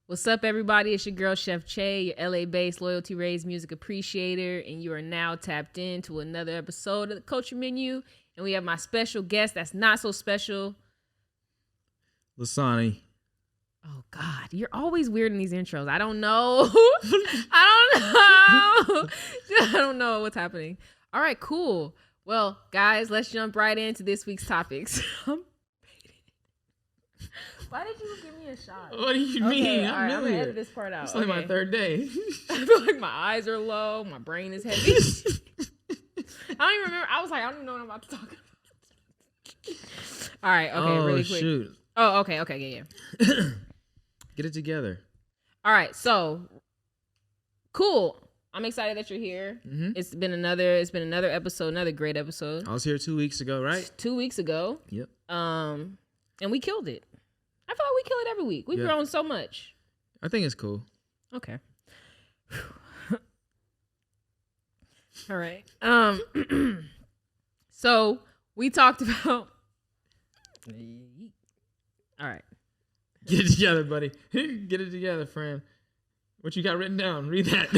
What's up, everybody? It's your girl, Chef Che, your LA-based loyalty-raised music appreciator, and you are now tapped into another episode of the Culture Menu. And we have my special guest that's not so special. Lasani. Oh, God. You're always weird in these intros. I don't know. I don't know what's happening. All right, cool. Well, guys, let's jump right into this week's topics. Why did you give me a shot? What do you mean? I'm new here. Edit this part out. It's like my third day. I feel like my eyes are low. My brain is heavy. I don't even remember. I was like, I don't even know what I'm about to talk about. All right. Okay. Really quick. Shoot. Oh, okay. Okay. Yeah. Get it together. All right. So cool. I'm excited that you're here. Mm-hmm. It's been another episode, another great episode. I was here 2 weeks ago, right? 2 weeks ago. Yep. And we killed it. I feel like we kill it every week. We've grown so much. I think it's cool. Okay. All right. So we talked about. All right. Get it together, buddy. Get it together, friend. What you got written down? Read that.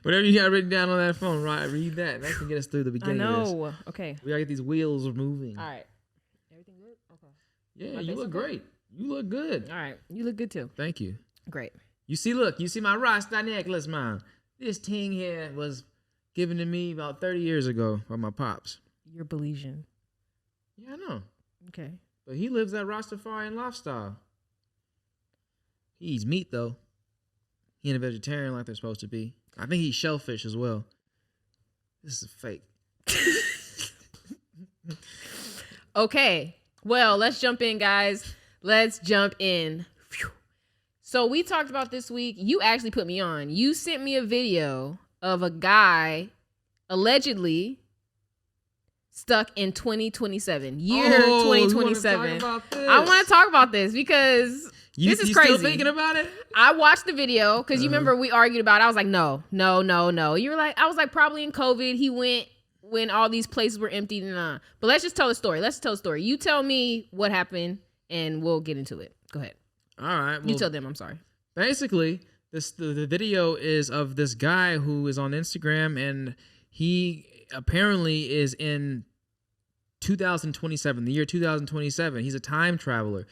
Whatever you got written down on that phone, right? Read that. That can get us through the beginning. I know. Of this. Okay. We gotta get these wheels moving. All right. Everything good? Okay. Yeah, you look great. You look good. All right. You look good too. Thank you. Great. You see my Rasta necklace, man. This thing here was given to me about 30 years ago by my pops. You're Belizean. Yeah, I know. Okay. But he lives that Rastafarian lifestyle. He eats meat, though. He ain't a vegetarian like they're supposed to be. I think he eats shellfish as well. This is fake. Okay. Well, let's jump in, guys. Let's jump in. Whew. So we talked about this week. You actually put me on. You sent me a video of a guy allegedly stuck in 2027. Year 2027. I want to talk about this because this is crazy. You still thinking about it? I watched the video because you remember we argued about it. I was like, no. You were like, I was like, probably in COVID. He went when all these places were empty. But let's just tell the story. You tell me what happened and we'll get into it. Go ahead. All right. Well, you tell them. I'm sorry. Basically, the video is of this guy who is on Instagram, and he apparently is in 2027, the year 2027. He's a time traveler.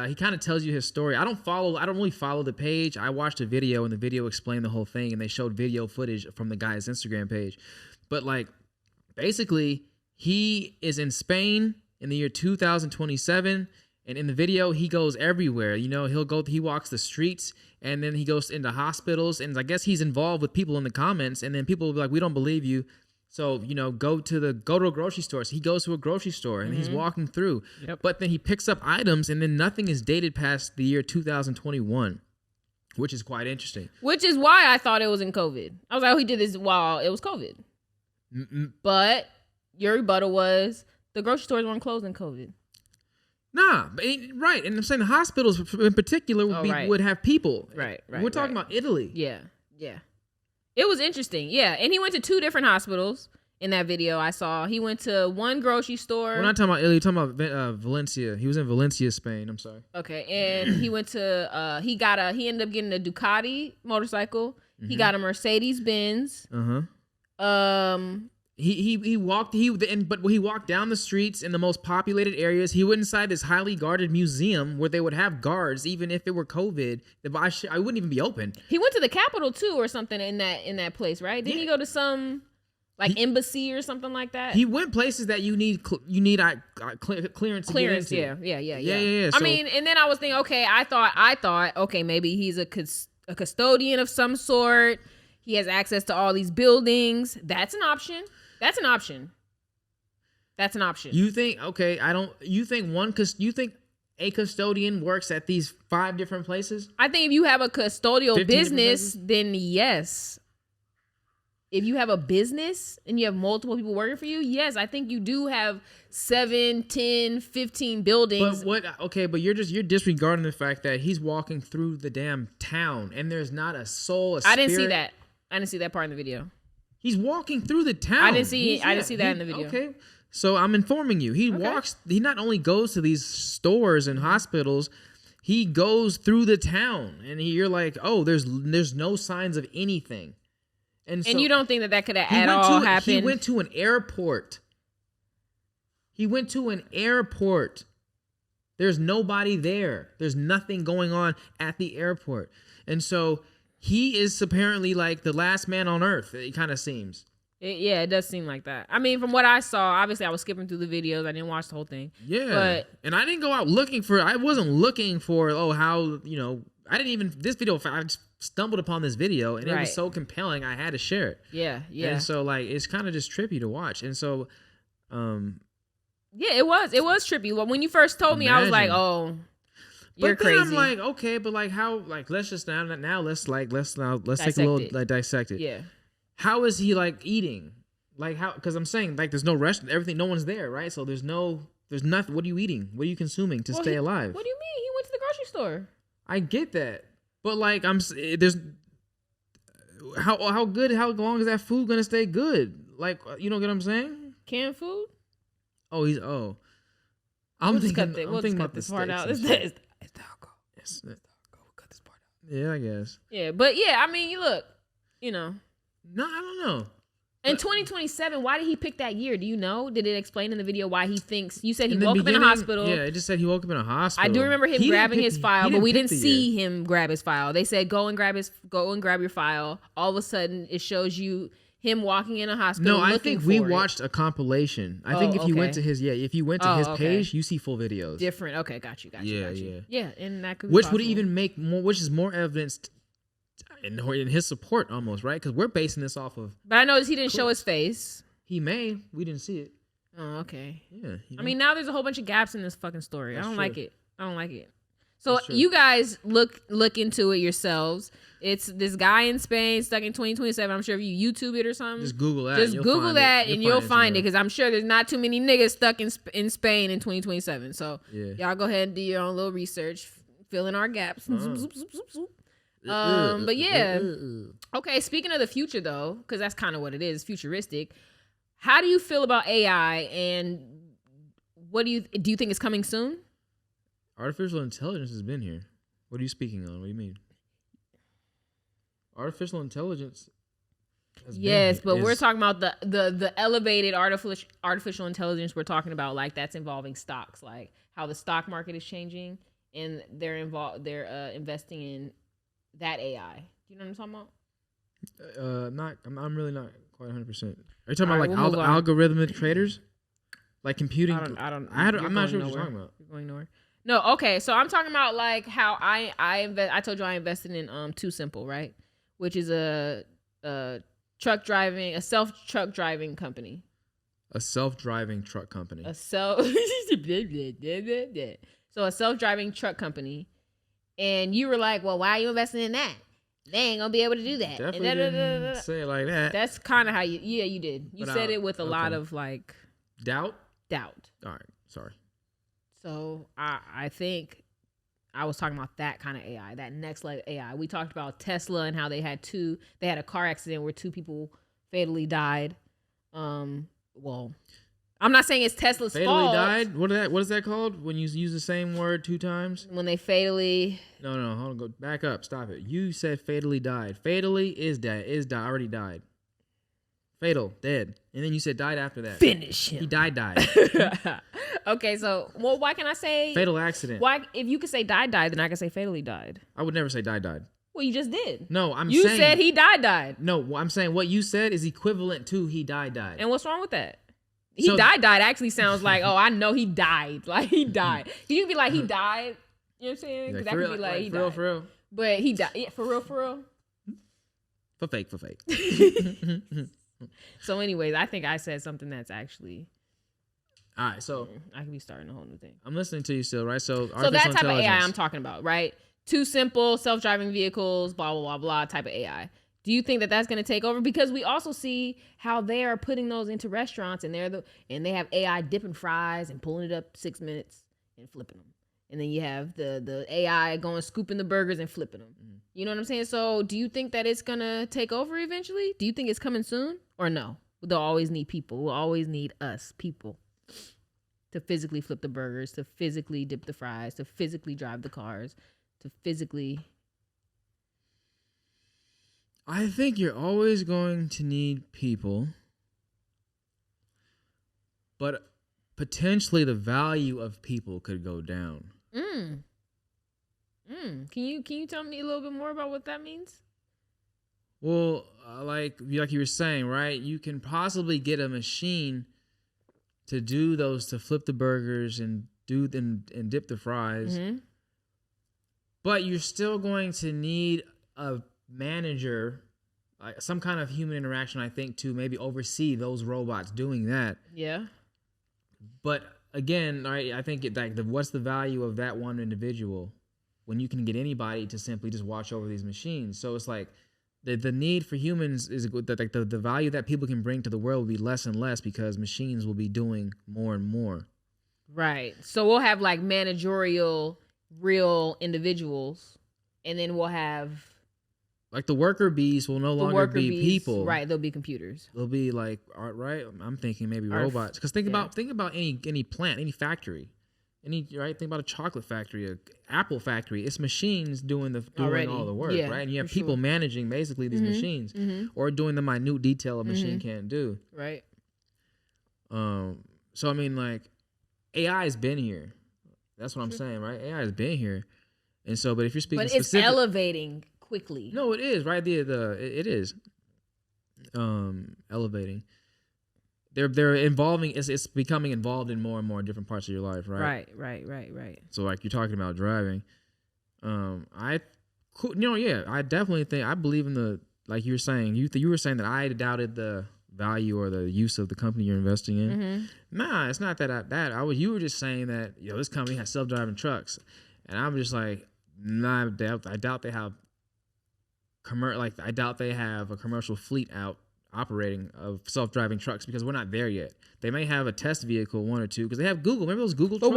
He kind of tells you his story. I don't really follow the page. I watched a video, and the video explained the whole thing, and they showed video footage from the guy's Instagram page. But like, basically, he is in Spain in the year 2027. And in the video, he goes everywhere. You know, he walks the streets, and then he goes into hospitals, and I guess he's involved with people in the comments, and then people will be like, we don't believe you. So, you know, go to a grocery store. So he goes to a grocery store, and he's walking through. Yep. But then he picks up items, and then nothing is dated past the year 2021, which is quite interesting. Which is why I thought it was in COVID. I was like, oh, he did this while it was COVID. But your rebuttal was the grocery stores weren't closed in COVID. Nah, right. And I'm saying the hospitals in particular would have people. Right. We're talking about Italy. Yeah. It was interesting. Yeah. And he went to 2 different hospitals in that video I saw. He went to one grocery store. We're not talking about Italy. We're talking about Valencia. He was in Valencia, Spain. I'm sorry. Okay. And he went to, he ended up getting a Ducati motorcycle. Mm-hmm. He got a Mercedes Benz. He walked down the streets in the most populated areas. He went inside this highly guarded museum where they would have guards even if it were COVID. I wouldn't even be open. He went to the Capitol too or something in that place, right? Didn't he go to some embassy or something like that? He went places that you need clearance to get into. Yeah. So, I mean, and then I was thinking, okay, I thought, okay, maybe he's a custodian of some sort. He has access to all these buildings. That's an option. You think you think a custodian works at these 5 different places? I think if you have a custodial business, then yes. If you have a business and you have multiple people working for you, yes, I think you do have 7, 10, 15 buildings. But you're disregarding the fact that he's walking through the damn town and there's not a soul, a spirit. I didn't see that part in the video. He's walking through the town. I didn't see that in the video. Okay. So I'm informing you. He not only goes to these stores and hospitals, he goes through the town, and you're like, oh, there's no signs of anything. And so you don't think that could have at all happened? He went to an airport. There's nobody there. There's nothing going on at the airport. And so he is apparently like the last man on earth, it kind of seems. It does seem like that. I mean, from what I saw, obviously I was skipping through the videos. I didn't watch the whole thing. Yeah. And I didn't go out I wasn't looking for, how, I didn't even, this video, I just stumbled upon this video and it was so compelling, I had to share it. Yeah. And so, like, it's kind of just trippy to watch. And so, yeah, it was trippy. When you first told me, I was like, "Oh, you're crazy." But then I'm like, okay, but like how? Like let's just now let's take a little dissect it. Yeah. How is he like eating? Like how? Because I'm saying like there's no restaurant, everything, no one's there, right? So there's nothing. What are you eating? What are you consuming to stay alive? What do you mean? He went to the grocery store. I get that, but like there's how long is that food gonna stay good? Like you know what I'm saying? Canned food. I'm thinking about this part out. It's the alcohol. Yes. We'll cut this part out. Yeah, I guess. Yeah, but yeah, I mean, look, No, I don't know. In 2027, why did he pick that year? Do you know? Did it explain in the video why he thinks? You said he woke up in a hospital. Yeah, it just said he woke up in a hospital. I do remember him grabbing his file, but we didn't see him grab his file. They said go and grab your file. All of a sudden, it shows you him walking in a hospital. No, I think we watched a compilation. I think if you went to his page, you see full videos. Different. Okay, got you. Yeah, and that could be which possible. would even make more, which is more evidence in his support almost, right? Because we're basing this off of. But I noticed he didn't show his face. He may. We didn't see it. Oh, okay. Yeah. I mean, now there's a whole bunch of gaps in this fucking story. I don't like it. So you guys look into it yourselves. It's this guy in Spain stuck in 2027. I'm sure if you YouTube it or something, just Google that. Just Google that and you'll find it because I'm sure there's not too many niggas stuck in Spain in 2027. So y'all go ahead and do your own little research, fill in our gaps. But yeah. Okay. Speaking of the future though, because that's kind of what it is, futuristic. How do you feel about AI and what do you think it's coming soon? Artificial intelligence has been here. What are you speaking on? What do you mean? Artificial intelligence. Yes, but we're talking about the elevated artificial intelligence we're talking about, like that's involving stocks, like how the stock market is changing and they're investing in that AI. Do you know what I'm talking about? I'm really not quite 100%. Are you talking about like algorithmic traders? Like computing? I'm not sure what you're talking about. You're going nowhere. No, okay. So I'm talking about like how I told you I invested in Too Simple, right? Which is a self-truck driving company. A self-driving truck company. So a self-driving truck company. And you were like, well, why are you investing in that? They ain't gonna be able to do that. Definitely didn't say it like that. That's kind of how you did. You said it with a lot of like doubt. All right, sorry. So I think I was talking about that kind of AI, that next level AI. We talked about Tesla and how they had a car accident where 2 people fatally died. Well, I'm not saying it's Tesla's fault. Fatally died? What is that called? When you use the same word 2 times? When they fatally. No, hold on, go back up. Stop it. You said fatally died. Fatally is dead. Already died. Fatal, dead. And then you said died after that. Finish him. He died. Okay, so why can I say fatal accident? Why, if you could say died, then I can say fatally died. I would never say died. Well, you just did. No, you said he died. No, I'm saying what you said is equivalent to he died. And what's wrong with that? He died actually sounds like, oh, I know he died. Like he died. You can be like he died. You know what I'm saying? Like, that could be like he died. For real. But he died. Yeah, for real. For fake. So anyways, I think I said something that's actually. All right, so I could be starting a whole new thing. I'm listening to you still, right? So that type of AI I'm talking about, right? Too Simple, self-driving vehicles, blah, blah, blah, blah type of AI. Do you think that that's going to take over? Because we also see how they are putting those into restaurants and they have AI dipping fries and pulling it up 6 minutes and flipping them. And then you have the AI going scooping the burgers and flipping them. Mm-hmm. You know what I'm saying? So do you think that it's going to take over eventually? Do you think it's coming soon or no? They'll always need people. We'll always need us people. to physically flip the burgers, to physically dip the fries, to physically drive the cars, to physically. I think you're always going to need people, but potentially the value of people could go down. Can you tell me a little bit more about what that means? Well, like you were saying, right? You can possibly get a machine to do those, to flip the burgers and and dip the fries. Mm-hmm. But you're still going to need a manager, some kind of human interaction, I think, to maybe oversee those robots doing that. Yeah. But again, I think what's the value of that one individual when you can get anybody to simply just watch over these machines? So it's like the need for humans is like the value that people can bring to the world will be less and less because machines will be doing more and more. Right. So we'll have like managerial, real individuals, and then we'll have like the worker bees will no longer be people. Right. They'll be computers. They'll be like, right. I'm thinking maybe robots. Because think about any plant, any factory. Think about a chocolate factory, a apple factory. It's machines doing all the work, right? And you have people managing basically these machines, or doing the minute detail a machine can't do, right? So I mean, like, AI has been here. That's what I'm saying, right? AI has been here, and so, but if you're speaking, it's elevating quickly. No, it is right. It is elevating. They're involving. It's becoming involved in more and more different parts of your life, right? Right. So like you're talking about driving, I definitely think I believe in the, like you were saying. You were saying that I doubted the value or the use of the company you're investing in. Mm-hmm. Nah, it's not you were just saying that this company has self-driving trucks, and I'm just like, nah, I doubt they have I doubt they have a commercial fleet out operating of self-driving trucks because we're not there yet. They may have a test vehicle, one or two, because they have Google. Remember those Google trucks?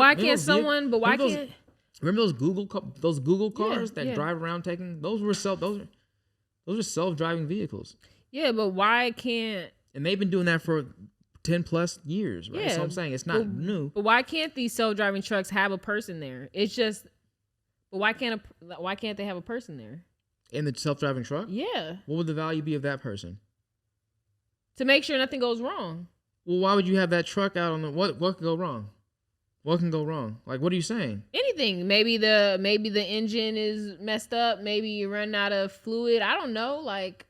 Remember those Google cars that drive around taking? Those were self-driving vehicles. Yeah, but why can't? And they've been doing that for 10 plus years, right? Yeah, so I'm saying it's not new. But why can't these self-driving trucks have a person there? It's just, but why can't they have a person there? In the self-driving truck? Yeah. What would the value be of that person? To make sure nothing goes wrong. Well, why would you have that truck out on the what could go wrong? What can go wrong? Like, what are you saying? Anything. Maybe the engine is messed up. Maybe you're running out of fluid. I don't know. Like,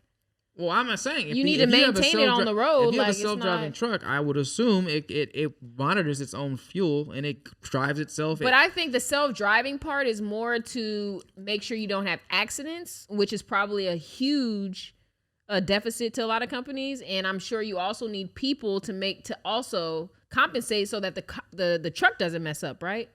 well, I'm not saying you need to maintain it on the road. If you have a self-driving truck, I would assume it monitors its own fuel and it drives itself. But I think the self-driving part is more to make sure you don't have accidents, which is probably a huge deficit to a lot of companies. And I'm sure you also need people to also compensate so that the truck doesn't mess up, right?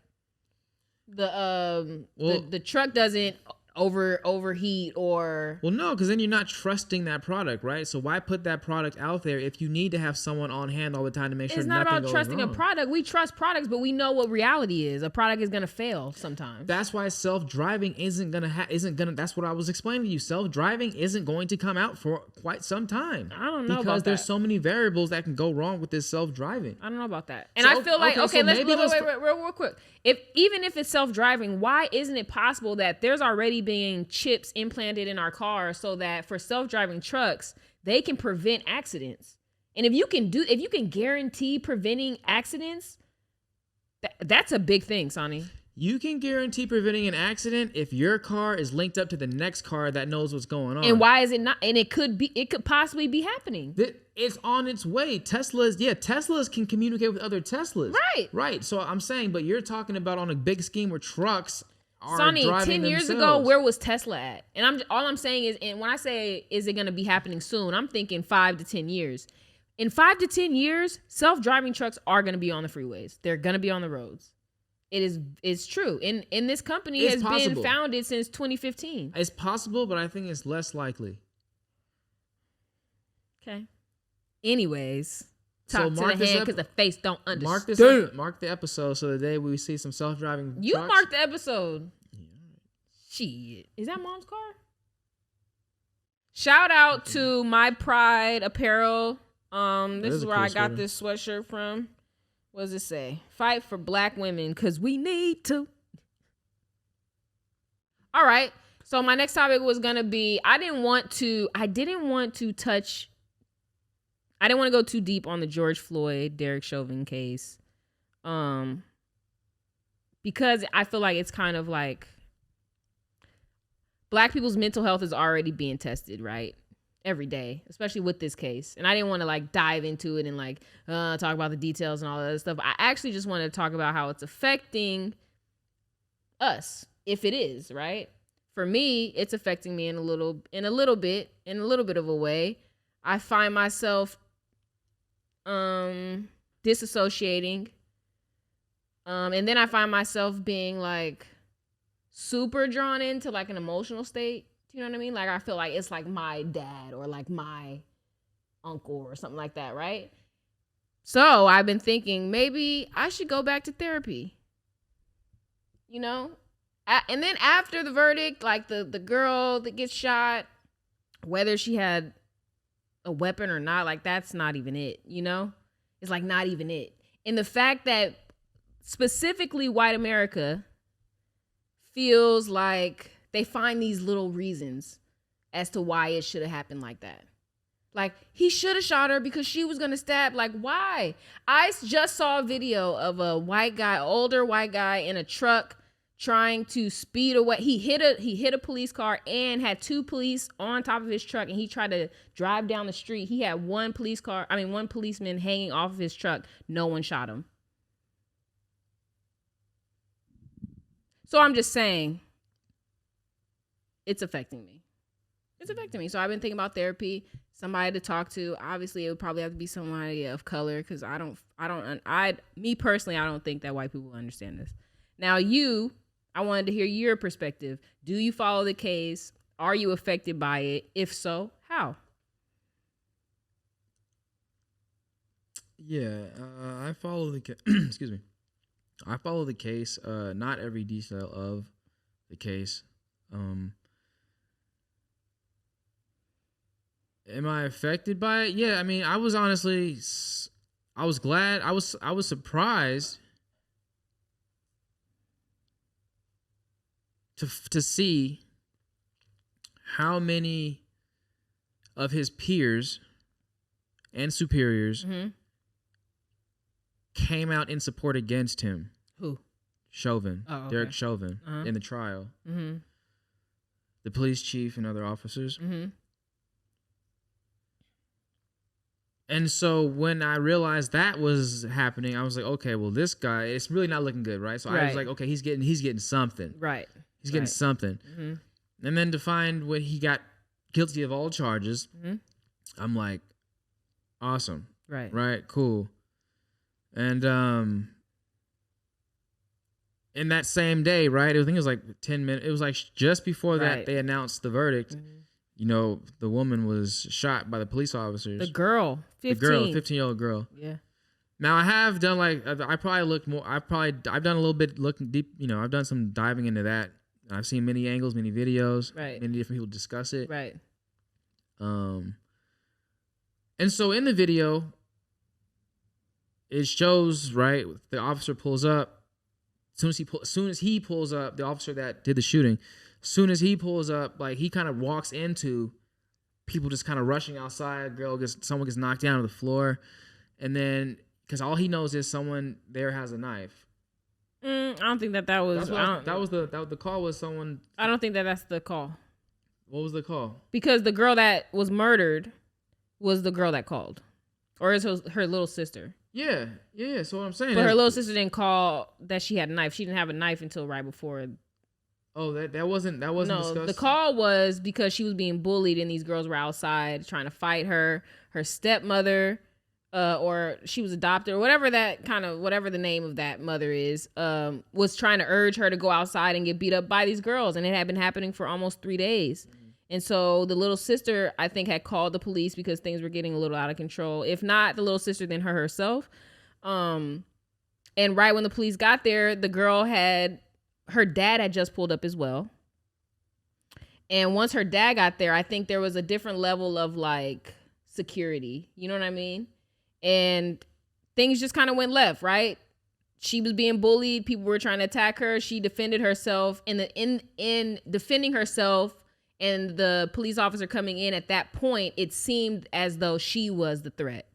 The truck doesn't overheat or... Well, no, because then you're not trusting that product, right? So why put that product out there if you need to have someone on hand all the time to make sure nothing goes wrong? It's not about trusting a product. We trust products, but we know what reality is. A product is going to fail sometimes. That's why self-driving isn't going to... That's what I was explaining to you. Self-driving isn't going to come out for quite some time. I don't know about that. Because there's so many variables that can go wrong with this self-driving. I don't know about that. And so, I feel like, let's wait, real quick. Even if it's self-driving, why isn't it possible that there's already being chips implanted in our cars so that for self-driving trucks, they can prevent accidents? And if you can guarantee preventing accidents, that's a big thing, Sonny. You can guarantee preventing an accident if your car is linked up to the next car that knows what's going on. And why is it not? And it could possibly be happening. It's on its way. Teslas can communicate with other Teslas. Right. So I'm saying, but you're talking about on a big scheme where trucks are driving themselves. 10 years ago, where was Tesla at? And all I'm saying is, and when I say, is it going to be happening soon? I'm thinking 5 to 10 years. In 5 to 10 years, self-driving trucks are going to be on the freeways. They're going to be on the roads. It's true. And this company has been founded since 2015. It's possible, but I think it's less likely. Okay. Anyways, talk to the hand because the face don't understand. Mark the episode so the day we see some self-driving You trucks. mark the episode. Yeah. Shit. Is that Mom's car? Shout out to My Pride Apparel. This is where I got this sweatshirt from. What does it say? Fight for black women because we need to. All right. So my next topic was going to be, I didn't want to go too deep on the George Floyd, Derek Chauvin case. Because I feel like it's kind of like black people's mental health is already being tested, right? Every day, especially with this case. And I didn't want to like dive into it and like talk about the details and all that stuff. I actually just wanted to talk about how it's affecting us, if it is, right? For me, it's affecting me in a little bit of a way. I find myself disassociating. And then I find myself being like super drawn into like an emotional state. Do you know what I mean? Like I feel like it's like my dad or like my uncle or something like that, right? So I've been thinking maybe I should go back to therapy. You know? And then after the verdict, like the girl that gets shot, whether she had a weapon or not, like that's not even it, you know? It's like not even it. And the fact that specifically white America feels like they find these little reasons as to why it should have happened like that. Like, he should have shot her because she was going to stab. Like, why? I just saw a video of a white guy, older white guy in a truck trying to speed away. He hit a police car and had two police on top of his truck, and he tried to drive down the street. He had one policeman hanging off of his truck. No one shot him. So I'm just saying, it's affecting me. It's affecting me. So I've been thinking about therapy, somebody to talk to. Obviously, it would probably have to be somebody of color because me personally, I don't think that white people understand this. Now, I wanted to hear your perspective. Do you follow the case? Are you affected by it? If so, how? Yeah, I follow the excuse me. I follow the case. Not every detail of the case. Am I affected by it? Yeah, I mean, I was glad. I was surprised to see how many of his peers and superiors came out in support against him. Who? Chauvin. Oh, okay. Derek Chauvin in the trial. Mm-hmm. The police chief and other officers. Mm-hmm. And so when I realized that was happening, I was like, okay, well, this guy, it's really not looking good, right? So I was like, okay, he's getting something. Right. He's getting something. Mm-hmm. And then to find when he got guilty of all charges, I'm like, awesome. Right. Right, cool. And in that same day, right, I think it was like 10 minutes, it was like just before that they announced the verdict. Mm-hmm. You know, the woman was shot by the police officers. The girl, 15. The girl, 15-year-old girl. Yeah. Now I have done I've done a little bit looking deep. You know, I've done some diving into that. I've seen many angles, many videos, many different people discuss it. Right. And so in the video, it shows the officer pulls up. As soon as he pulls up, the officer that did the shooting. Soon as he pulls up, like he kind of walks into people just kind of rushing outside. Someone gets knocked down to the floor, and then because all he knows is someone there has a knife. I don't think that was. The call was someone. I don't think that's the call. What was the call? Because the girl that was murdered was the girl that called, or is her little sister. Yeah. So what I'm saying, but her little sister didn't call that she had a knife. She didn't have a knife until right before. Oh, that wasn't discussed? The call was because she was being bullied and these girls were outside trying to fight her. Her stepmother, or she was adopted or whatever the name of that mother is, was trying to urge her to go outside and get beat up by these girls. And it had been happening for almost 3 days. Mm-hmm. And so the little sister, I think, had called the police because things were getting a little out of control. If not the little sister, then her herself. And right when the police got there, her dad had just pulled up as well. And once her dad got there, I think there was a different level of like security. You know what I mean? And things just kind of went left, right? She was being bullied. People were trying to attack her. She defended herself. In defending herself and the police officer coming in at that point, it seemed as though she was the threat,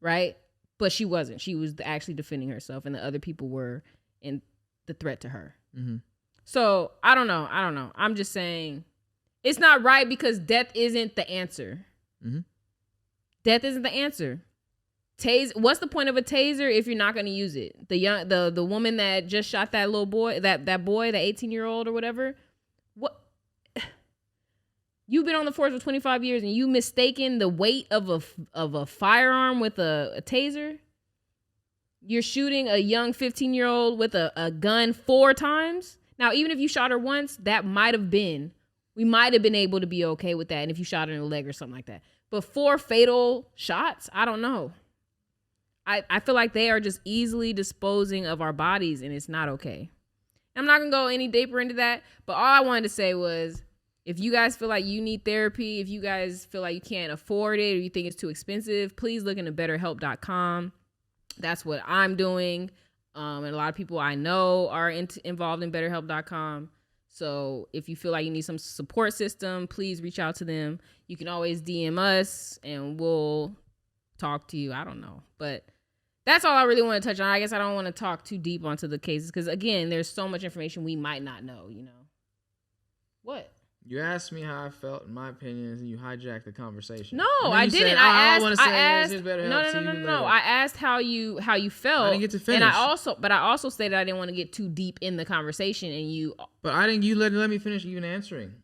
right? But she wasn't. She was actually defending herself, and the other people were in the threat to her. Mm-hmm. So I don't know. I'm just saying it's not right because death isn't the answer. Mm-hmm. Death isn't the answer. What's the point of a taser if you're not going to use it? The woman that just shot that little boy, that boy, the 18-year-old or whatever. What? You've been on the force for 25 years and you mistaken the weight of a firearm with a taser? You're shooting a young 15-year-old with a gun 4 times? Now, even if you shot her once, we might have been able to be okay with that. And if you shot her in the leg or something like that. But 4 fatal shots? I don't know. I feel like they are just easily disposing of our bodies, and it's not okay. I'm not going to go any deeper into that, but all I wanted to say was, if you guys feel like you need therapy, if you guys feel like you can't afford it or you think it's too expensive, please look into betterhelp.com. That's what I'm doing. And a lot of people I know are involved in betterhelp.com. So if you feel like you need some support system, please reach out to them. You can always DM us and we'll talk to you. I don't know. But that's all I really want to touch on. I guess I don't want to talk too deep onto the cases because, again, there's so much information we might not know, you know. What? You asked me how I felt, in my opinion, and you hijacked the conversation. No, I didn't. Said, I asked. No. I asked how you felt. I didn't get to finish. And I also stated I didn't want to get too deep in the conversation, and you. But I didn't. You let me finish even answering.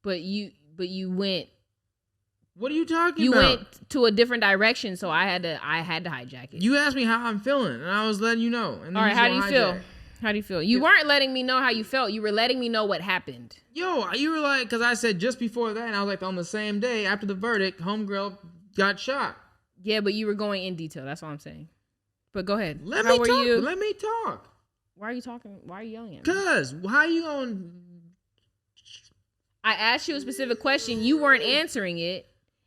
But you went. What are you talking about? You went to a different direction, so I had to hijack it. You asked me how I'm feeling, and I was letting you know. And all right, how do you feel? How do you feel? You weren't letting me know how you felt. You were letting me know what happened. Yo, you were like, because I said just before that, and I was like, on the same day after the verdict, homegirl got shot. Yeah, but you were going in detail. That's all I'm saying. But go ahead. Let me talk. Why are you talking? Why are you yelling at me? Because how you going? I asked you a specific question. You weren't answering it.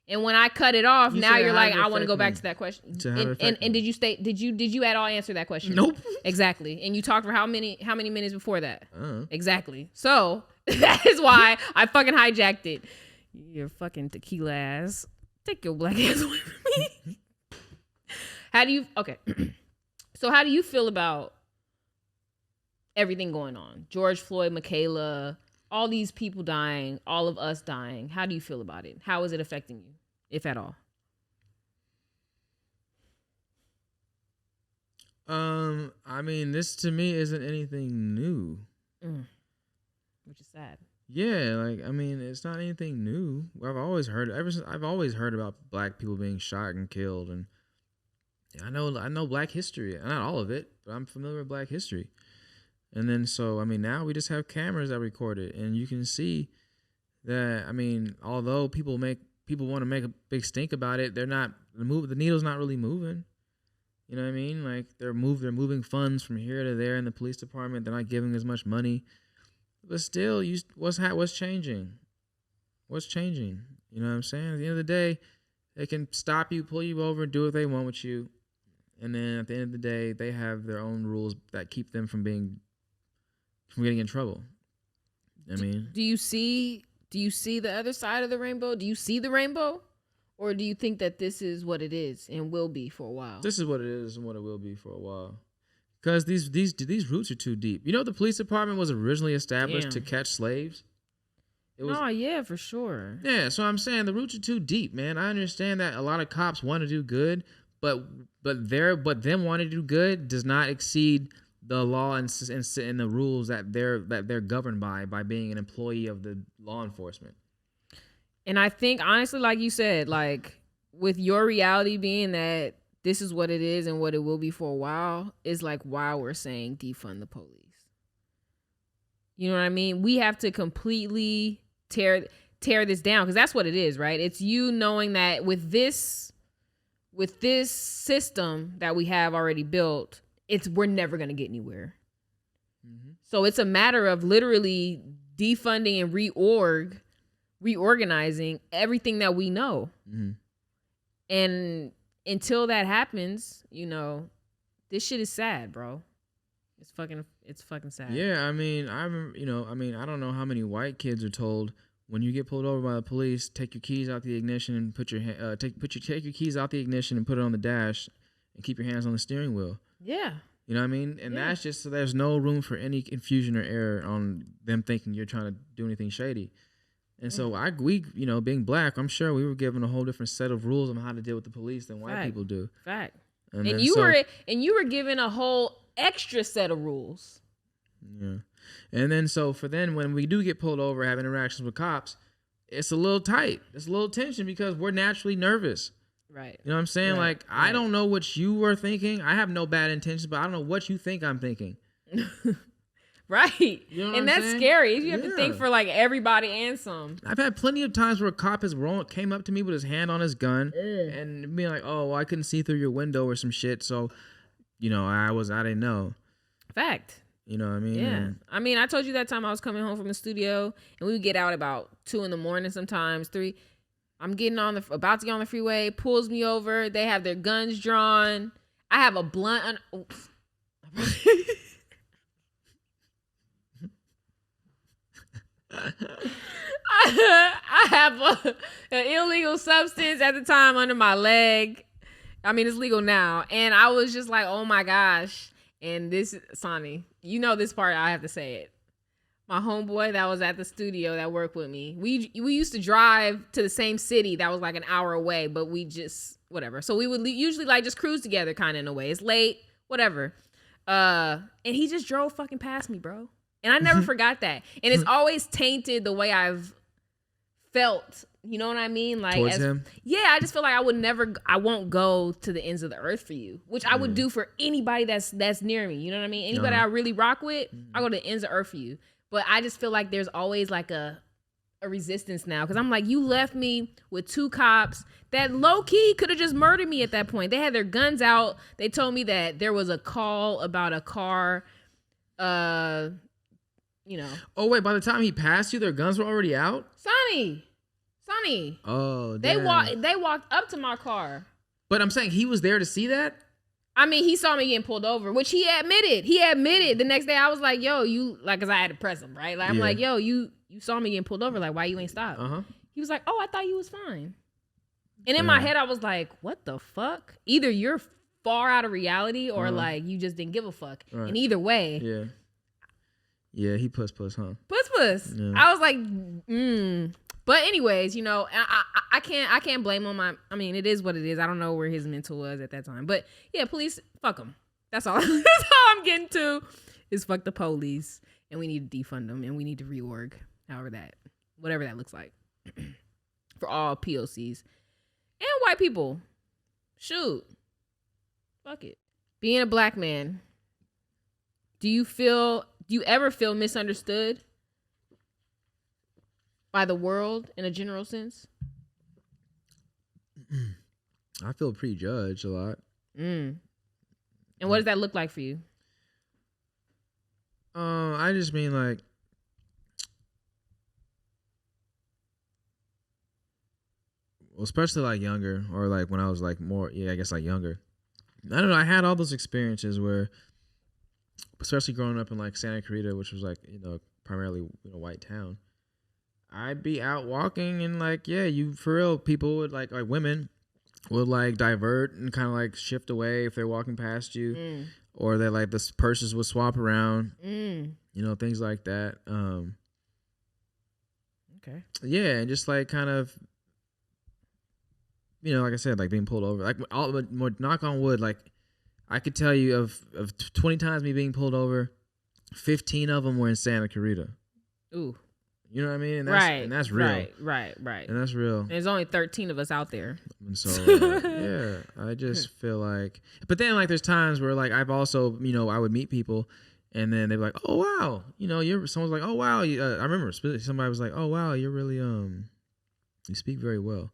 And when I cut it off, now you're like, I want to go back to that question. And did you at all answer that question? Nope. Exactly. And you talked for how many minutes before that? Exactly. So that is why I fucking hijacked it. Your fucking tequila ass. Take your black ass away from me. So how do you feel about everything going on? George Floyd, Michaela, all these people dying, all of us dying. How do you feel about it? How is it affecting you, if at all? I mean, this to me isn't anything new. Which is sad. Yeah, like, I mean, it's not anything new. I've always heard about black people being shot and killed, and I know black history. Not all of it, but I'm familiar with black history. And then, so, I mean, now we just have cameras that record it, and you can see that, I mean, although people want to make a big stink about it, the needle's not really moving. You know what I mean? Like, they're moving funds from here to there in the police department. They're not giving as much money. But still, what's changing? What's changing? You know what I'm saying? At the end of the day, they can stop you, pull you over, do what they want with you. And then at the end of the day, they have their own rules that keep them from getting in trouble. I mean, do you see the other side of the rainbow? Do you see the rainbow? Or do you think that this is what it is and will be for a while? This is what it is and what it will be for a while. Because these roots are too deep. You know, the police department was originally established to catch slaves. Yeah, for sure. Yeah, so I'm saying the roots are too deep, man. I understand that a lot of cops want to do good, but them wanting to do good does not exceed the law and the rules that they're governed by being an employee of the law enforcement. And I think, honestly, like you said, like, with your reality being that this is what it is and what it will be for a while, is like why we're saying defund the police. You know what I mean? We have to completely tear this down, because that's what it is, right? It's you knowing that with this system that we have already built, we're never going to get anywhere. Mm-hmm. So it's a matter of literally defunding and reorganizing everything that we know. Mm-hmm. And until that happens, this shit is sad, bro. It's fucking sad. Yeah, I mean, I don't know how many white kids are told when you get pulled over by the police, take your keys out the ignition and take your keys out the ignition and put it on the dash and keep your hands on the steering wheel. Yeah. You know what I mean? And that's just so there's no room for any confusion or error on them thinking you're trying to do anything shady. And so we being black, I'm sure we were given a whole different set of rules on how to deal with the police than white people do. Fact. And you were given a whole extra set of rules. Yeah. And then so when we do get pulled over, have interactions with cops, it's a little tight. It's a little tension because we're naturally nervous. Right. You know what I'm saying? Like, I don't know what you were thinking. I have no bad intentions, but I don't know what you think I'm thinking. Right. You know and that's scary. You have to think for like everybody and some. I've had plenty of times where a cop came up to me with his hand on his gun and being like, oh, well, I couldn't see through your window or some shit. So, I didn't know. Fact. You know what I mean? Yeah. I mean, I told you that time I was coming home from the studio and we would get out about 2 a.m, sometimes 3. I'm about to get on the freeway, pulls me over. They have their guns drawn. I have a blunt. I have an illegal substance at the time under my leg. I mean, it's legal now. And I was just like, oh my gosh. And this, Sonny, this part, I have to say it. My homeboy that was at the studio that worked with me, we used to drive to the same city that was like an hour away, but we just, whatever. So we would usually like just cruise together kind of in a way. It's late, whatever. And he just drove fucking past me, bro. And I never forgot that. And it's always tainted the way I've felt. You know what I mean? Like, towards him? Yeah, I just feel like I won't go to the ends of the earth for you, which I would do for anybody that's near me. You know what I mean? Anybody I really rock with, I go to the ends of earth for you. But I just feel like there's always like a resistance now. Because I'm like, you left me with 2 cops that low-key could have just murdered me at that point. They had their guns out. They told me that there was a call about a car, Oh, wait, by the time he passed you, their guns were already out? Sonny. Oh, damn. They walked up to my car. But I'm saying he was there to see that? I mean, he saw me getting pulled over, which he admitted. The next day. I was like, yo, because I had to press him, right? Like, I'm like, yo, you saw me getting pulled over. Like, why you ain't stopped? He was like, oh, I thought you was fine. And in my head, I was like, what the fuck? Either you're far out of reality or like you just didn't give a fuck. Right. And either way. Yeah. Yeah, he puss, huh? Puss. Yeah. I was like, But anyways, I can't blame him. I mean, it is what it is. I don't know where his mental was at that time. But yeah, police, fuck them. That's all. That's all I'm getting to is fuck the police. And we need to defund them and we need to reorg, whatever that looks like. For all POCs. And white people. Shoot. Fuck it. Being a black man, do you ever feel misunderstood by the world in a general sense? I feel prejudged a lot. And what does that look like for you? I just mean like, well, especially like younger or like when I was like more, I guess like younger. I don't know. I had all those experiences where, especially growing up in like Santa Clarita, which was like, primarily white town. I'd be out walking and like, for real, people would like women would like divert and kind of like shift away if they're walking past you, or they like the purses would swap around, things like that. Okay. Yeah, and just like kind of, like I said, like being pulled over, like more knock on wood, like I could tell you of 20 times me being pulled over, 15 of them were in Santa Clarita. Ooh. You know what I mean? And that's real. Right. And that's real. There's only 13 of us out there. And so, I just feel like... But then, like, there's times where, like, I've also, I would meet people, and then they'd be like, oh, wow. Someone's like, oh, wow. I remember somebody was like, oh, wow, you're really, you speak very well.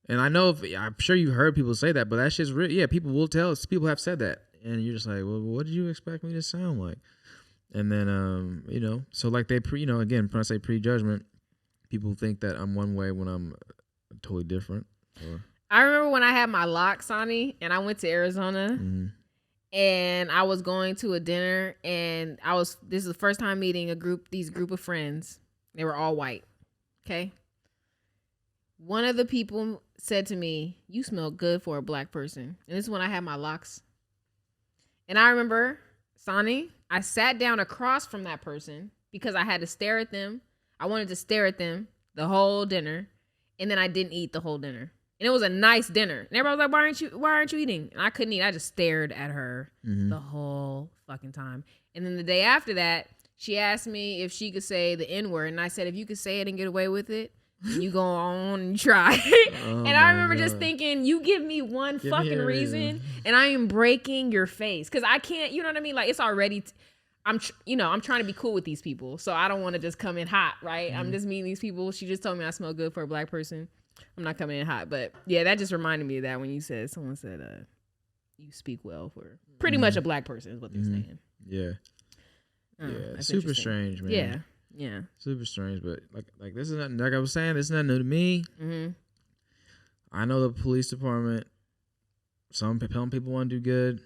And I know, I'm sure you've heard people say that, but that's just real. Yeah, people will tell us. People have said that. And you're just like, well, what did you expect me to sound like? And then, so like they, again, when I say prejudgment, people think that I'm one way when I'm totally different. I remember when I had my locks, Sonny, and I went to Arizona, and I was going to a dinner, and this is the first time meeting these group of friends. They were all white. Okay. One of the people said to me, "You smell good for a black person." And this is when I had my locks. And I remember, Sonny, I sat down across from that person because I had to stare at them. I wanted to stare at them the whole dinner. And then I didn't eat the whole dinner. And it was a nice dinner. And everybody was like, why aren't you eating? And I couldn't eat. I just stared at her the whole fucking time. And then the day after that, she asked me if she could say the N-word. And I said, if you could say it and get away with it, you go on and try. And I remember just thinking, you give me one fucking reason and I am breaking your face. Because I can't, you know what I mean? Like, it's already... I'm trying to be cool with these people. So I don't want to just come in hot, right? I'm just meeting these people. She just told me I smell good for a black person. I'm not coming in hot. But yeah, that just reminded me of that when someone said, you speak well for pretty much a black person is what they're saying. Yeah. Super strange, man. Yeah. Super strange. But like this is not, like I was saying, this is not new to me. I know the police department. Some people want to do good.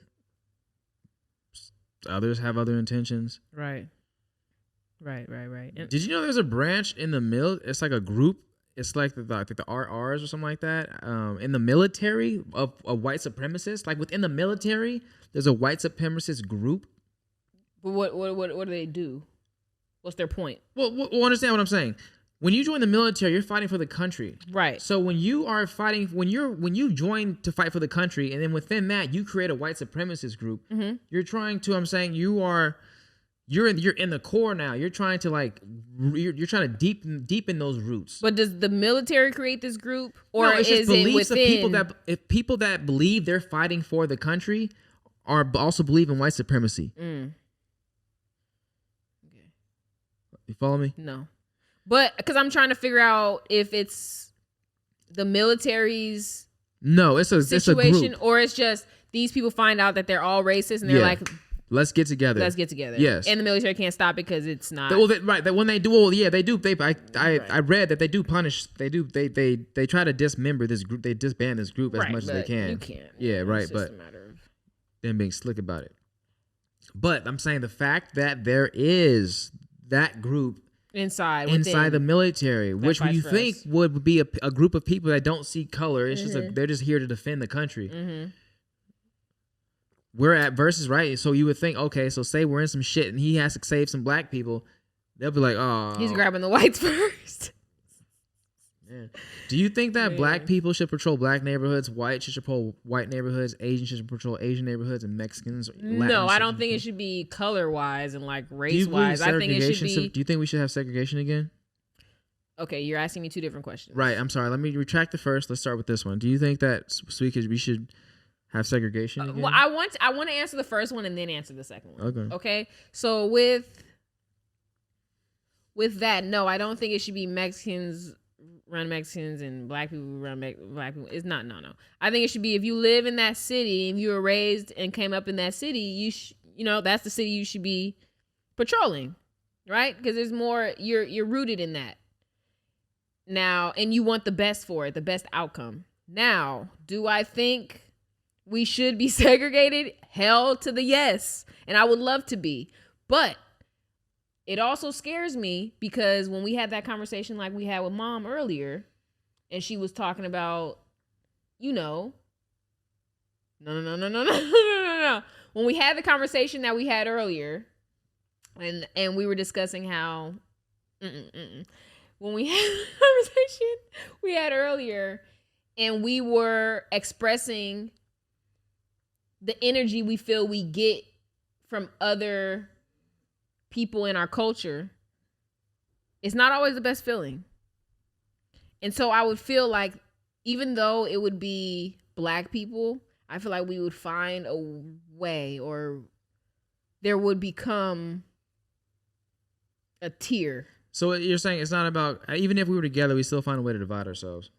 Others have other intentions. Right. And did you know there's a branch in the it's like a group. It's like the RRs or something like that. In the military of white supremacists, like within the military, there's a white supremacist group. But what do they do? What's their point? Well, understand what I'm saying. When you join the military, you're fighting for the country. Right. So when you are fighting, when you join to fight for the country, and then within that you create a white supremacist group, you're trying to. I'm saying you're in the core now. You're trying to you're trying to deepen those roots. But does the military create this group, or no, it's just is beliefs it within? If people that believe they're fighting for the country are also believe in white supremacy. Okay. You follow me? No. But because I'm trying to figure out if it's the military's it's a group. Or it's just these people find out that they're all racist and they're like, let's get together. Yes. And the military can't stop because it's not. That when they do, they do. I read that they do punish. They try to dismember this group. They disband this group as much as they can. You can't. Yeah, right. It's just a matter of them being slick about it. But I'm saying the fact that there is that group inside the military, which you think would be a group of people that don't see color. It's just they're just here to defend the country. We're at versus right, so you would think, okay, so say we're in some shit and he has to save some black people, they'll be like, oh, he's grabbing the whites first. Man. Do you think that black people should patrol black neighborhoods, white should patrol white neighborhoods, Asians should patrol Asian neighborhoods, and Mexicans? No, I don't think it should be color wise and like race wise. I think it should be. Do you think we should have segregation again? Okay, you're asking me two different questions. Right. I'm sorry. Let me retract the first. Let's start with this one. Do you think that we should have segregation again? Well, I want to answer the first one and then answer the second one. Okay. So with that, no, I don't think it should be Mexicans run Mexicans and black people run black people. It's not. No. I think it should be if you live in that city and you were raised and came up in that city, that's the city you should be patrolling, right? Because there's more. You're rooted in that now, and you want the best for it, the best outcome. Now, do I think we should be segregated? Hell to the yes, and I would love to be, but it also scares me because when we had that conversation like we had with Mom earlier, and she was talking about, no. When we had the conversation that we had earlier, and we were discussing how, when we had the conversation we had earlier, and we were expressing the energy we feel we get from other people in our culture, it's not always the best feeling. And so I would feel like even though it would be black people, I feel like we would find a way, or there would become a tier. So you're saying it's not about, even if we were together, we still find a way to divide ourselves.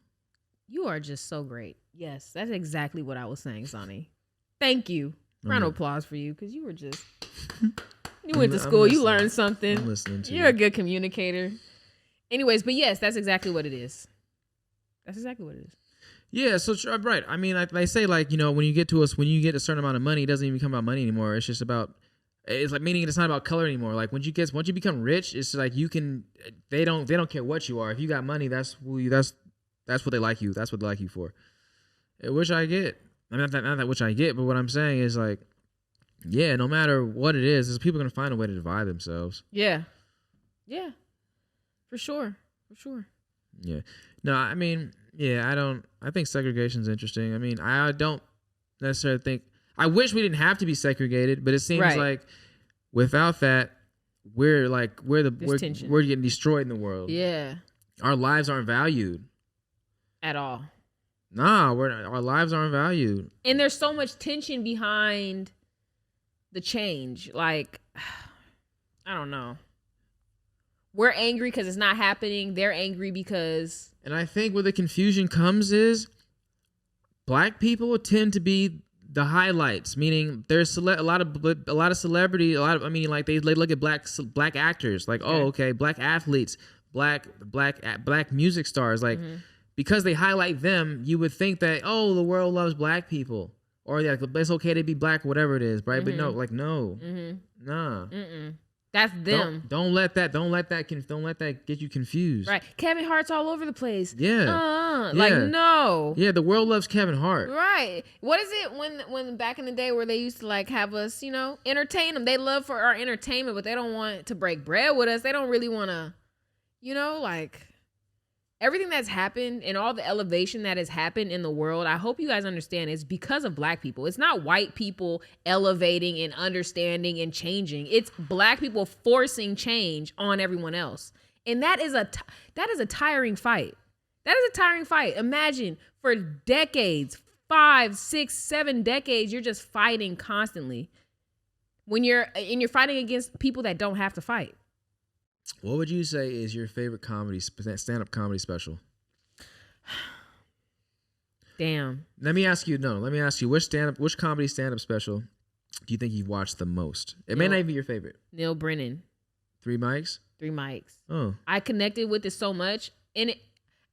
You are just so great. Yes, that's exactly what I was saying, Sonny. Thank you. Round of applause for you, because you were just... You went to school. You learned something. I'm listening to you. You're a good communicator. Anyways, but yes, that's exactly what it is. Yeah, so right. I mean, they say like, when you get a certain amount of money, it doesn't even become about money anymore. It's just about, it's like, meaning it's not about color anymore. Like once you become rich, it's like they don't care what you are. If you got money, that's what they like you. That's what they like you for. Which I get. I mean, not that which I get, but what I'm saying is like, yeah, no matter what it is people are gonna find a way to divide themselves. Yeah. Yeah. For sure. Yeah. No, I mean, yeah, I think segregation's interesting. I mean, I don't necessarily think, I wish we didn't have to be segregated, but it seems like without that, we're getting destroyed in the world. Yeah. Our lives aren't valued. At all. Nah, our lives aren't valued. And there's so much tension behind the change. Like, I don't know. We're angry because it's not happening. They're angry because... And I think where the confusion comes is black people tend to be the highlights, meaning there's a lot of celebrity, like they look at black actors, like, okay, black athletes, black music stars, like, because they highlight them, you would think that, the world loves black people, or like it's okay to be black, whatever it is, right? But no, like, no, nah. That's them. Don't let that get you confused. Right. Kevin Hart's all over the place. Yeah. Like, no. Yeah, the world loves Kevin Hart. Right. What is it when back in the day where they used to like have us, entertain them? They love for our entertainment, but they don't want to break bread with us. They don't really want to, like everything that's happened and all the elevation that has happened in the world, I hope you guys understand, is because of black people. It's not white people elevating and understanding and changing. It's black people forcing change on everyone else. And that is a tiring fight. That is a tiring fight. Imagine for decades, 5, 6, 7 decades, you're just fighting constantly. When you're fighting against people that don't have to fight. What would you say is your favorite stand-up comedy special? Damn. Let me ask you, which comedy stand-up special do you think you've watched the most? It may not even be your favorite. Neil Brennan. 3 mics? 3 mics. Oh. I connected with it so much. And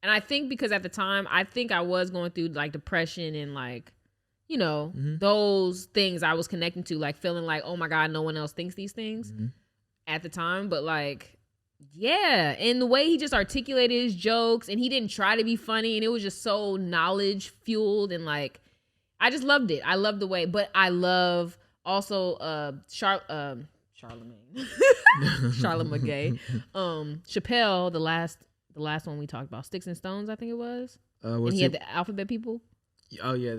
I think because at the time, I think I was going through like depression and like, those things I was connecting to, like feeling like, oh my God, no one else thinks these things at the time. But like, yeah, and the way he just articulated his jokes, and he didn't try to be funny, and it was just so knowledge fueled, and like, I just loved it. I love the way, but I love also Charlamagne, Charlamagne, Chappelle, the last one we talked about, Sticks and Stones, I think it was, and he had the alphabet people. Oh yeah,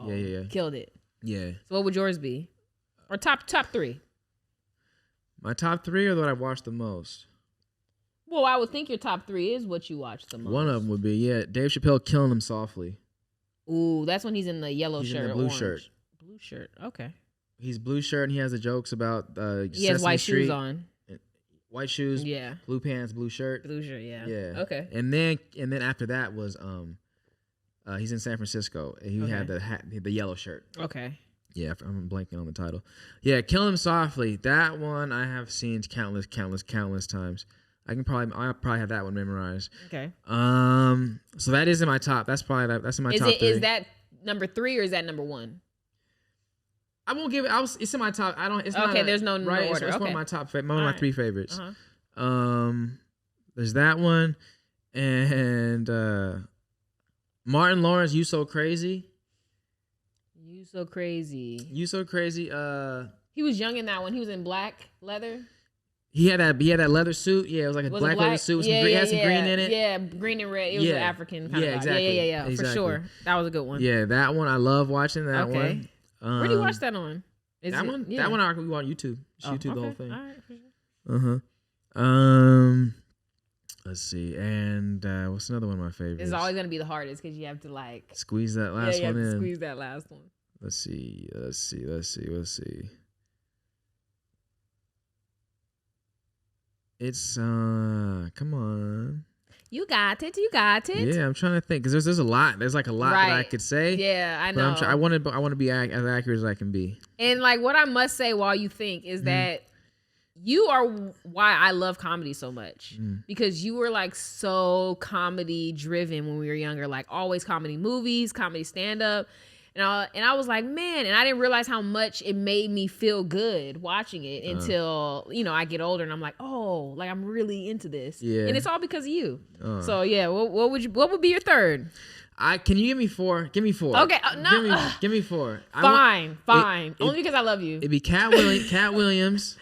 yeah. Killed it. Yeah. So what would yours be, or top 3? My top 3 are what I've watched the most. Well, I would think your top 3 is what you watch the most. One of them would be, Dave Chappelle, Killing Him Softly. Ooh, that's when he's in the yellow shirt. In the blue orange. shirt. Blue shirt. Okay. He's blue shirt and he has the jokes about he has white shoes on. White shoes. Yeah. Blue pants, blue shirt. Blue shirt. Yeah. Yeah. Okay. And then after that was he's in San Francisco and he had the yellow shirt. Okay. Yeah, I'm blanking on the title. Yeah, Kill Him Softly. That one I have seen countless times. I'll probably have that one memorized. Okay. So that is in my top. That's in my top 3. Is that number 3 or is that number 1? I won't give it. It's in my top. I don't. It's okay. Not there's no right. order. It's okay. one of my top. One of my 3 favorites. Uh-huh. There's that one, and Martin Lawrence. You So Crazy. You So Crazy. You So Crazy. He was young in that one. He was in black leather. He had that leather suit. Yeah, it was like a black leather suit with some green, had some green in it. Yeah, green and red. It was an African kind of exactly. Yeah, exactly. For sure. That was a good one. Yeah, that one. I love watching that one. Where do you watch that on? That one we on YouTube. It's YouTube the whole thing. All right, for sure. Let's see. And what's another one of my favorites? It's always gonna be the hardest because you have to like squeeze that last one in. Squeeze that last one. Let's see. It's come on. You got it. Yeah, I'm trying to think because there's a lot. There's like a lot that I could say. Yeah, I know. But I want to be as accurate as I can be. And like what I must say while you think is that you are why I love comedy so much, because you were like so comedy driven when we were younger, like always comedy movies, comedy stand up. And I was like, man, and I didn't realize how much it made me feel good watching it until, you know, I get older and I'm like, oh, like I'm really into this. Yeah. And it's all because of you. So yeah, what would be your third? Can you give me 4? Give me 4. Okay, no. Give me 4. Fine. Only because I love you. It'd be Cat Williams.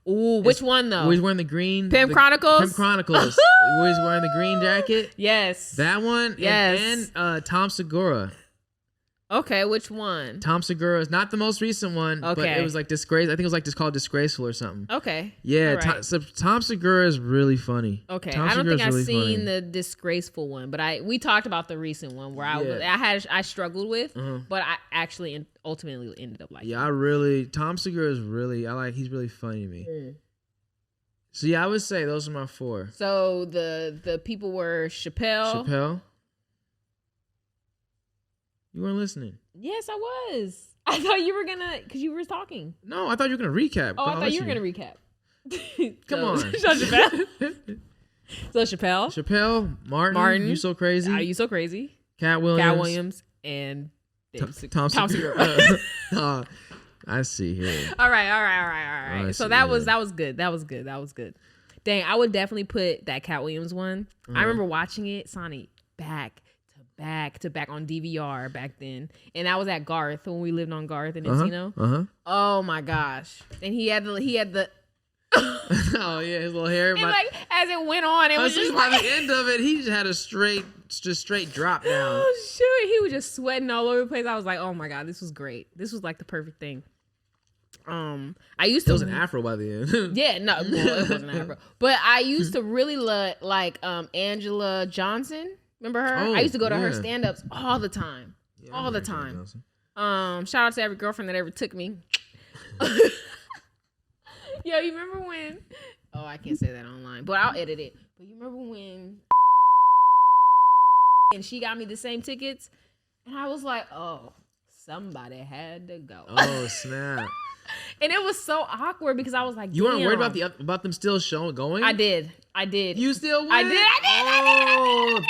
Ooh, which one though? Where he's wearing the green. Pimp Chronicles? Pimp Chronicles. Where he's wearing the green jacket. Yes. That one. Yes. And Tom Segura. Okay, which one? Tom Segura is not the most recent one, but it was like Disgrace. I think it was like just called Disgraceful or something. Okay. Yeah, right. Tom Segura is really funny. Okay, Tom I don't Segura think I've really seen funny. the Disgraceful one, but we talked about the recent one where I struggled with, but I actually ultimately ended up liking. Yeah, Tom Segura is he's really funny to me. So yeah, I would say those are my 4. So the people were Chappelle. You weren't listening. Yes, I was. I thought you were gonna, because you were talking. No, I thought you were gonna recap. Oh, I thought you were gonna recap. Come on. So Chappelle, Martin, You So Crazy. You So Crazy. Cat Williams, and Tom Segura. I see here. All right. So that was good. That was good. Dang, I would definitely put that Cat Williams one. I remember watching it, Sonny, back to back on DVR back then, and I was at Garth when we lived on Garth in Encino. Oh my gosh! And he had the oh yeah, his little hair. And like as it went on, it was just by the end of it, he just had a straight drop down. Oh shoot, he was just sweating all over the place. I was like, oh my god, this was great. This was like the perfect thing. I used to. It was an afro by the end. Yeah, no, well, it wasn't an afro, but I used to really like Angela Johnson. Remember her? I used to go to her stand-ups all the time. All the time. Shout out to every girlfriend that ever took me. Yo, you remember when... Oh, I can't say that online, but I'll edit it. But you remember when... And she got me the same tickets? And I was like, oh, somebody had to go. Oh, snap. And it was so awkward because I was like, you weren't worried about them still going? I did. You still went? I did.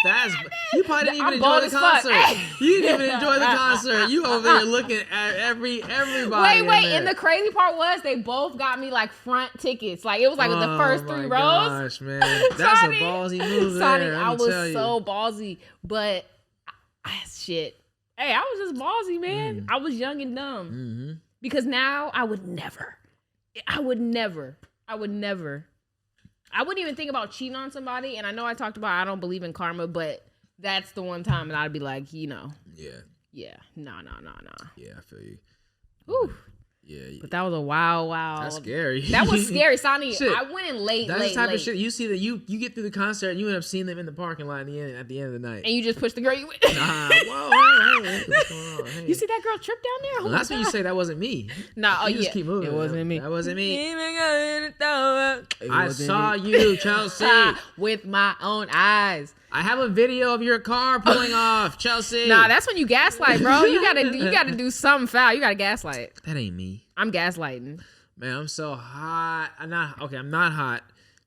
That's... You probably didn't even enjoy the concert. You didn't even enjoy the concert. You over there looking at everybody. Wait. And the crazy part was they both got me like front tickets. Like it was like the first 3 rows. Gosh, man. That's a ballsy move there. I was so ballsy. But shit. Hey, I was just ballsy, man. I was young and dumb. Mm-hmm. Because now I would never. I wouldn't even think about cheating on somebody. And I know I talked about I don't believe in karma, but that's the one time that I'd be like, you know. Yeah. No. Yeah, I feel you. Whew. Yeah. But that was a wow. That's scary. That was scary, Sonny. I went in late. That's the type of shit you see that you get through the concert and you end up seeing them in the parking lot at the end of the night. And you just push the girl you with. Whoa, hey, what's going on? Hey. You see that girl trip down there? Oh, well, that's when you say that wasn't me. Nah, you just keep moving. It wasn't me. That wasn't me. I saw you, Chelsea. With my own eyes. I have a video of your car pulling off, Chelsea. Nah, that's when you gaslight, bro. You gotta do something foul. You gotta gaslight. That ain't me. I'm gaslighting. Man, I'm so hot. I'm not hot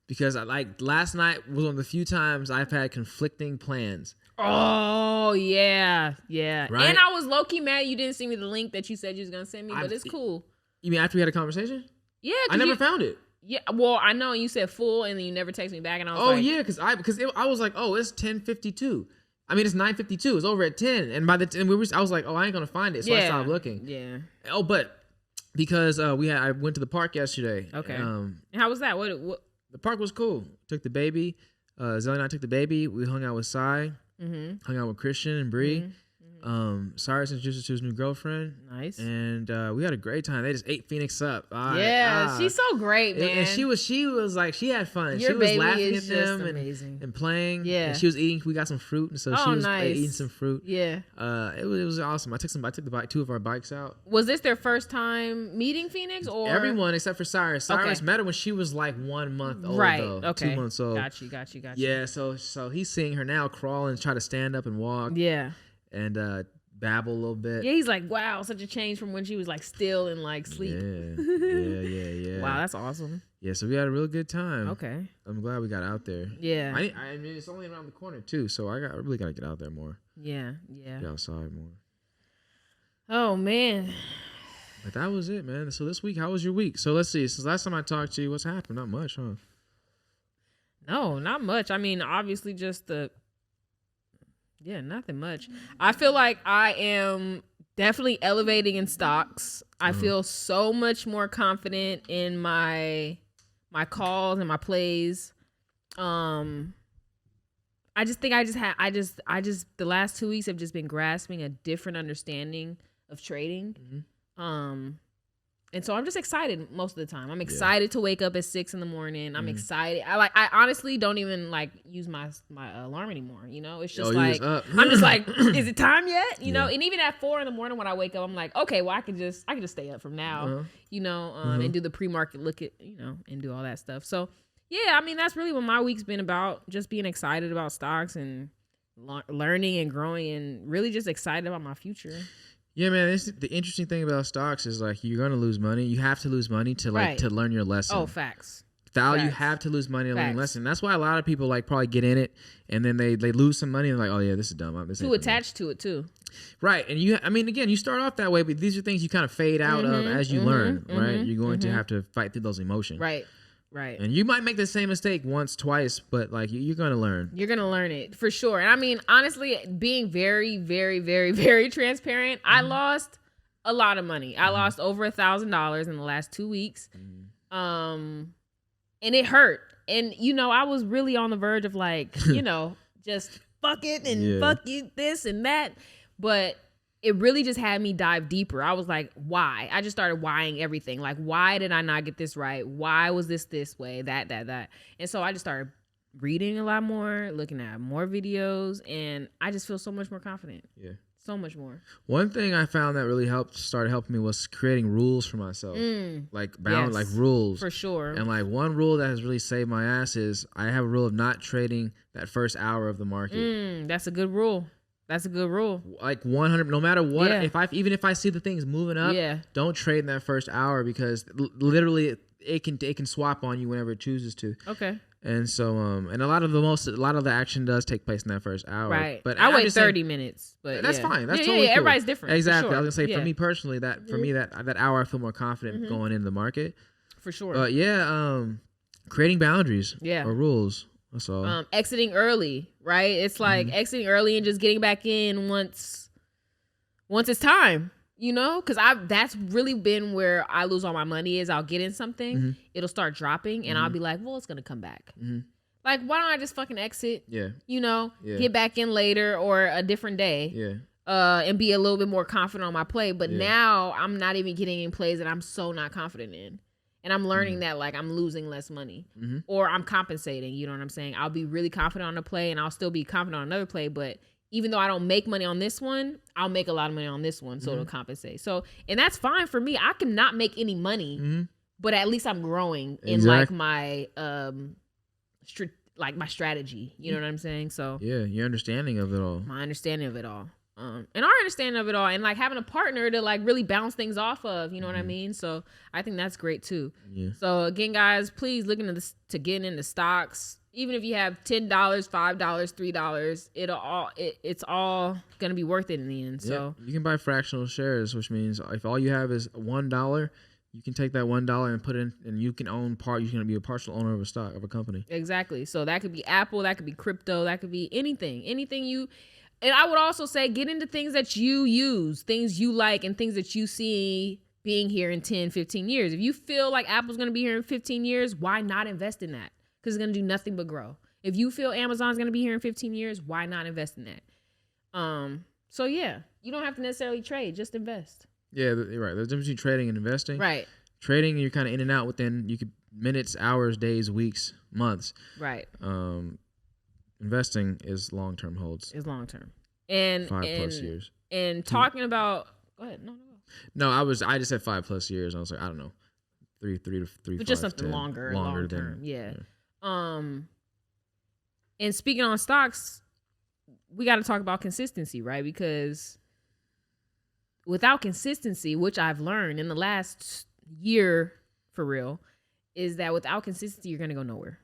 because last night was one of the few times I've had conflicting plans. Oh yeah. Right? And I was low key mad you didn't send me the link that you said you was gonna send me, but it's cool. You mean after we had a conversation? Yeah, I never found it. Yeah, well, I know you said full, and then you never text me back, and I was because I was like, oh, it's 10:52. I mean, it's 9:52. It's over at 10, and by the time I was like, oh, I ain't gonna find it, so I stopped looking. Yeah. Oh, but because I went to the park yesterday. Okay. And how was that? What? The park was cool. Took the baby. Zoe and I took the baby. We hung out with Sai. Mm-hmm. Hung out with Christian and Bree. Mm-hmm. Cyrus introduced us to his new girlfriend. Nice. And we had a great time. They just ate Phoenix up. She's so great, man. And she was like, she had fun. Your she was laughing at them and playing. Yeah. And she was eating. We got some fruit, and so she was eating some fruit. Yeah. It was awesome. I took the 2 of our bikes out. Was this their first time meeting Phoenix, or everyone except for Cyrus? Cyrus met her when she was like 1 month old. Right. Though, okay. 2 months old. Got you. Yeah. So he's seeing her now crawl and try to stand up and walk. Yeah. And babble a little bit. Yeah, he's like, wow, such a change from when she was like still in like sleep. Yeah. Wow, that's awesome. Yeah, so we had a real good time. Okay. I'm glad we got out there. Yeah. I mean, it's only around the corner too, so I really got to get out there more. Yeah. Get outside more. Oh man. But that was it, man. So this week, how was your week? So let's see. Since last time I talked to you, what's happened? Not much, huh? No, not much. I mean, obviously just nothing much. I feel like I am definitely elevating in stocks. I feel so much more confident in my calls and my plays. I just think the last 2 weeks have just been grasping a different understanding of trading. And so I'm just excited most of the time. I'm excited to wake up at 6 a.m. I'm excited. I honestly don't even like use my alarm anymore. You know, it's just like I'm just like, is it time yet? You know, and even at 4 a.m. when I wake up, I'm like, okay, well I can just stay up from now. You know, and do the pre-market look at, you know, and do all that stuff. So yeah, I mean that's really what my week's been about. Just being excited about stocks and learning and growing, and really just excited about my future. Yeah, man. The interesting thing about stocks is like you're gonna lose money. You have to lose money to to learn your lesson. Oh, facts. You have to lose money to learn your lesson. That's why a lot of people like probably get in it and then they lose some money and they're like, oh yeah, this is dumb. Too attached to it too. Right, and you start off that way, but these are things you kind of fade out of as you learn. Right, you're going to have to fight through those emotions. Right. And you might make the same mistake once, twice, but like you're going to learn. You're going to learn it for sure. And I mean, honestly, being very, very, very, very transparent, I lost a lot of money. I lost over $1,000 in the last 2 weeks. And it hurt. And, you know, I was really on the verge of like, you know, just fuck it and fuck you this and that. But it really just had me dive deeper. I was like, why? I just started whying everything. Like, why did I not get this right? Why was this way? That. And so I just started reading a lot more, looking at more videos, and I just feel so much more confident. Yeah. So much more. One thing I found that really started helping me was creating rules for myself. Like like rules. For sure. And like one rule that has really saved my ass is I have a rule of not trading that first hour of the market. That's a good rule. That's a good rule. Like 100, no matter what, even if I see the things moving up, don't trade in that first hour because literally it can swap on you whenever it chooses to. Okay. And so and a lot of the action does take place in that first hour. Right. But I wait 30 minutes. But that's fine. That's totally cool. Everybody's different. Exactly. Sure. I was gonna say for me personally that hour I feel more confident going into the market. For sure. But creating boundaries or rules. That's all. Exiting early, right? It's like exiting early and just getting back in once it's time, you know? Because that's really been where I lose all my money is I'll get in something, it'll start dropping, and I'll be like, well, it's going to come back. Like, why don't I just fucking exit? Yeah. You know? Yeah. Get back in later or a different day. Yeah. And be a little bit more confident on my play. But now I'm not even getting in plays that I'm so not confident in. And I'm learning that like I'm losing less money or I'm compensating. You know what I'm saying? I'll be really confident on a play and I'll still be confident on another play. But even though I don't make money on this one, I'll make a lot of money on this one. So it'll compensate. So, and that's fine for me. I can not make any money, but at least I'm growing in like my, my strategy. You know what I'm saying? So yeah, your understanding of it all. My understanding of it all. And our understanding of it all, and like having a partner to like really bounce things off of, you know what I mean? So I think that's great too. Yeah. So again, guys, please look into this to getting into stocks. Even if you have $10, $5, $3, it's all gonna be worth it in the end. So you can buy fractional shares, which means if all you have is $1, you can take that $1 and put in, and you can own you can be a partial owner of a stock of a company. Exactly. So that could be Apple, that could be crypto, that could be anything you. And I would also say get into things that you use, things you like, and things that you see being here in 10, 15 years. If you feel like Apple's going to be here in 15 years, why not invest in that? Because it's going to do nothing but grow. If you feel Amazon's going to be here in 15 years, why not invest in that? So yeah, you don't have to necessarily trade, just invest. Yeah, you're right. There's a difference between trading and investing. Right. Trading, you're kind of in and out within minutes, hours, days, weeks, months. Right. Investing is long-term holds. Is long-term. And 5+ years. And talking about, go ahead. No, I just said 5+ years. I was like, I don't know. 3 to 3. But just something 10, longer term. Yeah. And speaking on stocks, we got to talk about consistency, right? Because without consistency, which I've learned in the last year for real, is that without consistency, you're going to go nowhere.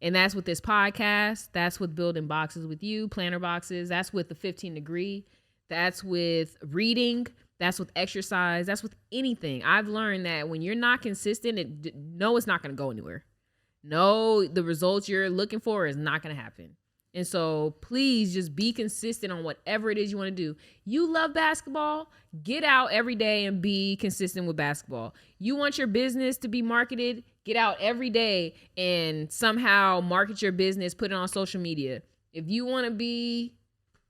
And that's with this podcast. That's with building boxes with you, planner boxes. That's with the 15 degree. That's with reading. That's with exercise. That's with anything. I've learned that when you're not consistent, it's not going to go anywhere. No, the results you're looking for is not going to happen. And so please just be consistent on whatever it is you want to do. You love basketball, get out every day and be consistent with basketball. You want your business to be marketed, get out every day and somehow market your business, put it on social media. If you want to be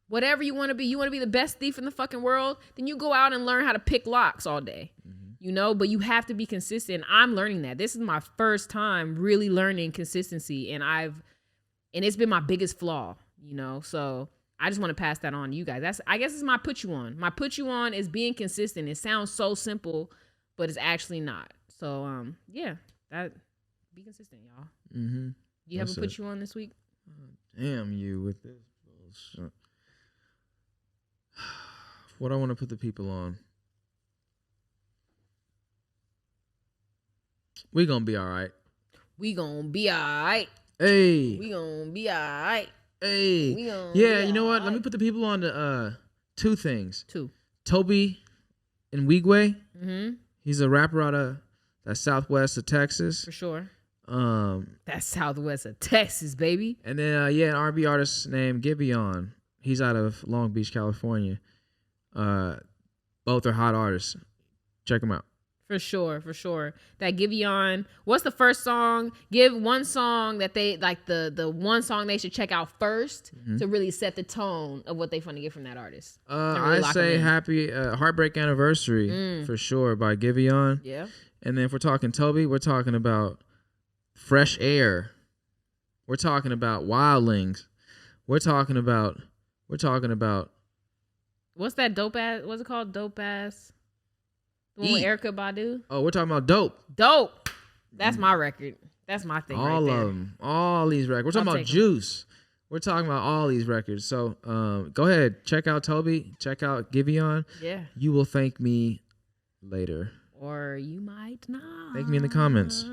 whatever you want to be the best thief in the fucking world, then you go out and learn how to pick locks all day. You know, but you have to be consistent. I'm learning that. This is my first time really learning consistency, and it's been my biggest flaw, you know. So I just want to pass that on to you guys. I guess it's my put you on. My put you on is being consistent. It sounds so simple, but it's actually not. So yeah, that be consistent, y'all. Mm-hmm. You have a put you on this week? Damn you with this bullshit. What I want to put the people on. We gonna be all right. We gonna be all right. Hey. We gonna be all right. Hey. Yeah, you know what? Let me put the people on to two things. Toby Nwigwe. Mm-hmm. He's a rapper out of that southwest of Texas. For sure. That's southwest of Texas, baby. And then an R&B artist named Giveon. He's out of Long Beach, California. Both are hot artists. Check them out. For sure. That Giveon. What's the first song? Give one song that they like the one song they should check out first to really set the tone of what they want to get from that artist. Really I say happy Heartbreak Anniversary for sure by Giveon. Yeah. And then if we're talking Toby, we're talking about Fresh Air. We're talking about Wildlings. We're talking about what's that dope ass? What's it called? Dope ass. The one with Erykah Badu. Oh, we're talking about Dope. That's my record. That's my thing. All right there. of them. All these records. We're talking about Juice. We're talking about all these records. So go ahead. Check out Toby. Check out Giveon. Yeah. You will thank me later. Or you might not. Thank me in the comments.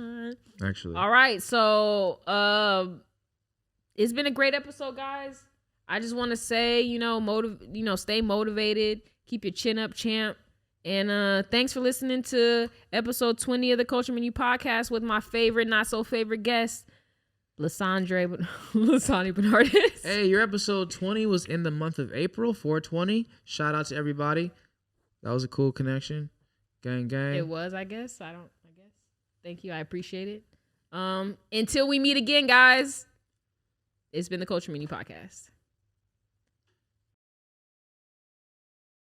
Actually. All right. So it's been a great episode, guys. I just want to say, stay motivated. Keep your chin up, champ. And thanks for listening to episode 20 of the Culture Menu Podcast with my favorite, not so favorite guest, Lasani Bernardis. Hey, your episode 20 was in the month of April, 420. Shout out to everybody. That was a cool connection. Gang. It was, I guess. Thank you. I appreciate it. Until we meet again, guys, it's been the Culture Menu Podcast.